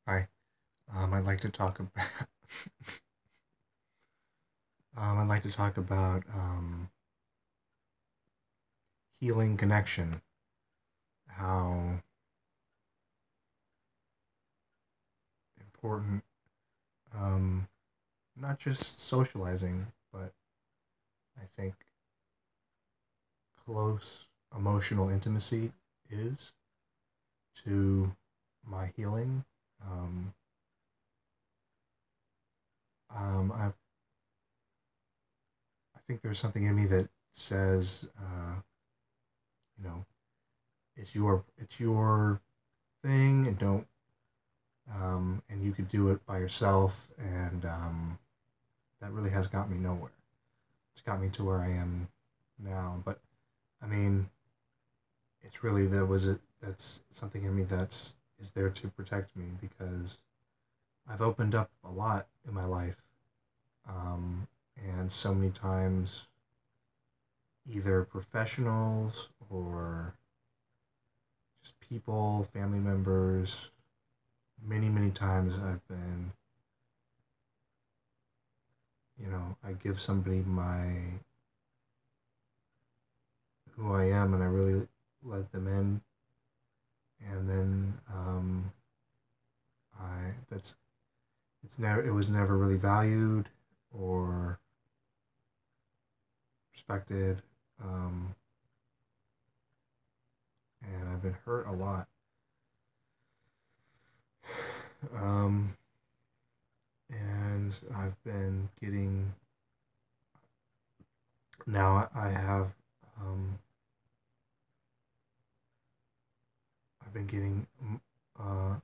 Hi. I'd like to talk about I'd like to talk about healing connection. How important, um, not just socializing, but I think close emotional intimacy is to my healing. Um, I think there's something in me that says, you know, it's your thing, and don't and you could do it by yourself, and that really has got me nowhere. It's got me to where I am now. But I mean, it's really that's something in me that's is there to protect me, because I've opened up a lot in my life, and so many times, either professionals or just people, family members. Many times I've been, I give somebody my who I am, and I really let them in, and then I that's it was never really valued or respected, um, and I've been hurt a lot. Um, and I've been getting now I have I've been getting I've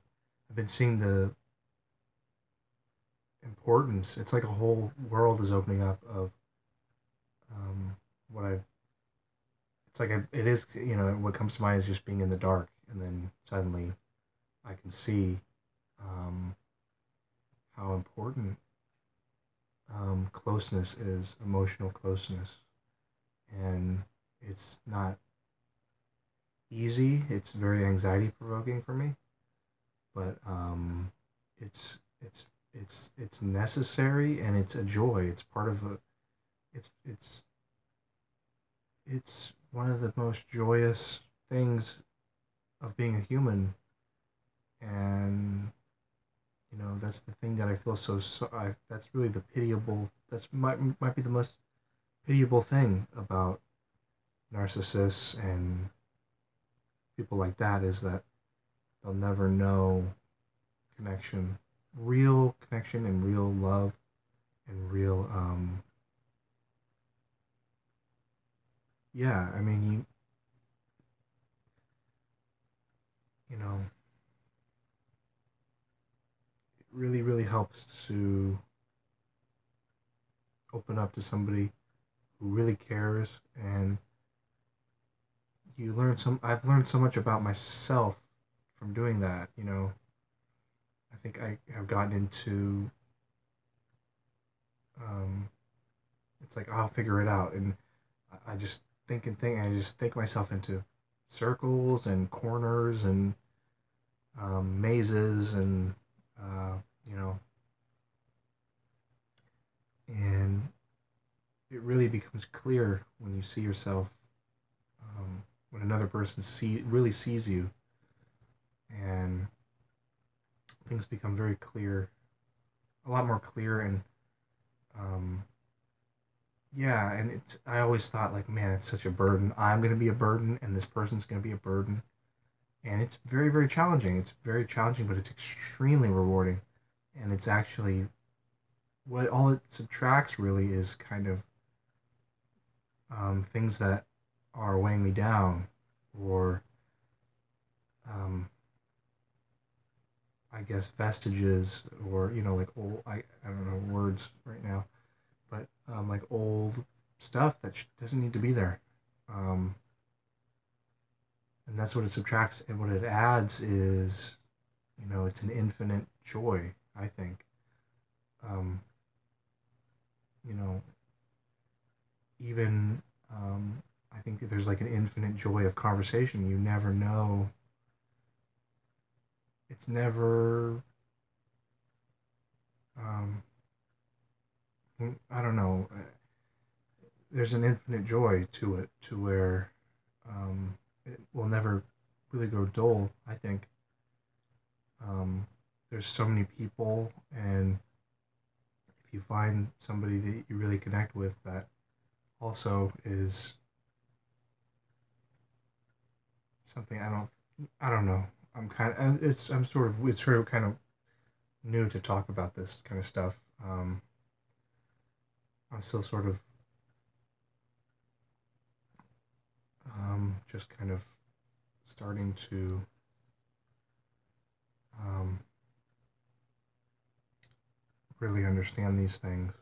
been seeing the importance. It's like a whole world is opening up of what I it's like it is, what comes to mind is just being in the dark, and then suddenly I can see um, how important closeness is, emotional closeness. And it's not easy. It's very anxiety provoking for me, but it's it's it's necessary, and it's a joy. It's part of a. It's it's it's one of the most joyous things of being a human, and that's the thing that I feel that's really the pitiable. That's might be the most pitiable thing about narcissists and people like that, is that they'll never know connection, real connection, and real love, and real yeah. I mean, you know it really helps to open up to somebody who really cares, and I've learned so much about myself from doing that. I think I have gotten into um it's like I'll figure it out, and I just I just think myself into circles and corners and mazes, and uh, you know and it really becomes clear when you see yourself, when another person really sees you, and things become very clear, a lot more clear. And um, yeah, and I always thought, like, man, it's such a burden. I'm going to be a burden, and this person's going to be a burden. And it's very challenging. It's very challenging, but it's extremely rewarding. And it's actually what all it subtracts really is kind of things that are weighing me down, or um, I guess vestiges, or like old, I don't know words right now, but like old stuff that doesn't need to be there. Um, and that's what it subtracts, and what it adds is, it's an infinite joy, I think. Um, you know, even I think that there's like an infinite joy of conversation. You never know. It's never. um, I don't know. There's an infinite joy to it, to where it will never really go dull. I think there's so many people, and if you find somebody that you really connect with, that also is something I don't know. It's sort of kind of new to talk about this kind of stuff. I'm still sort of just kind of starting to um, really understand these things.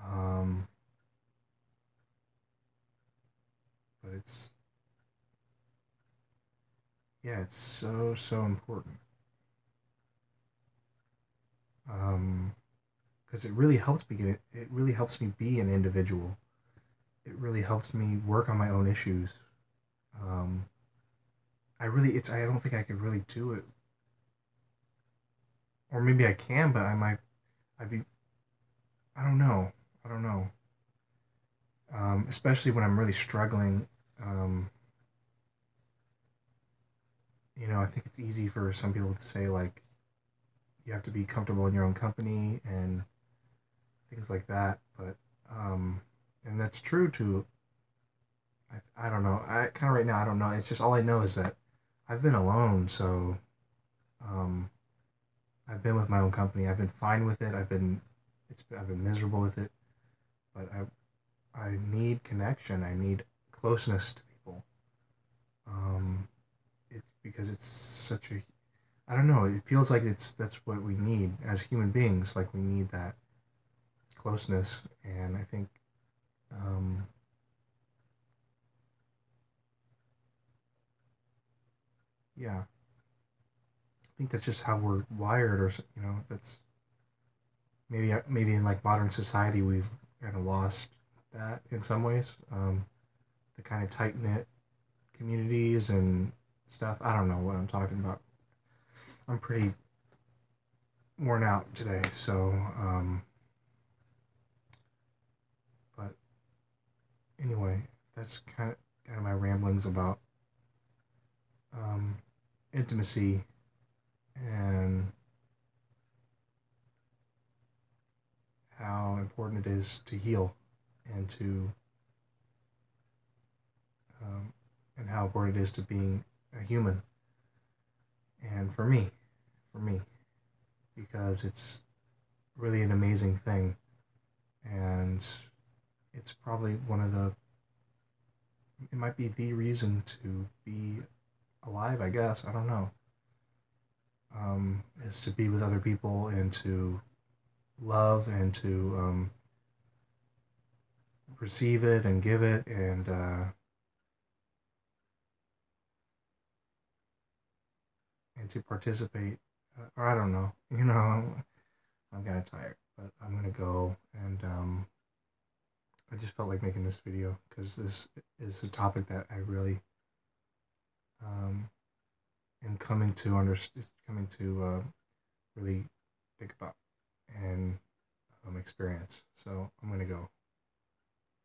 Um, but it's so important. Because it really helps me it really helps me be an individual. It really helps me work on my own issues. Um, I don't think I could really do it, or maybe I can, but I'd be, I don't know, I don't know. Especially when I'm really struggling. Um, I think it's easy for some people to say, like, you have to be comfortable in your own company and things like that. But and that's true too. I don't know. I kind of right now I don't know. It's just all I know is that I've been alone, so um, I've been with my own company. I've been fine with it. I've been miserable with it, but I need connection. I need closeness to people. Um, it's because it's such a I don't know. It feels like that's what we need as human beings. Like, we need that closeness, and I think um, yeah, I think that's just how we're wired, or that's maybe in like modern society we've kind of lost that in some ways. The kind of tight knit communities and stuff. I don't know what I'm talking about. I'm pretty worn out today, so but anyway, that's kind of my ramblings about um, intimacy and how important it is to heal, and to um, and how important it is to being a human. And for me, because it's really an amazing thing, and it's probably it might be the reason to be alive. I guess I don't know. Is to be with other people, and to love, and to receive it and give it, and to participate. Or I don't know. I'm kind of tired, but I'm gonna go, and I just felt like making this video because this is a topic that I really um, am coming to really think about and experience. So I'm gonna go.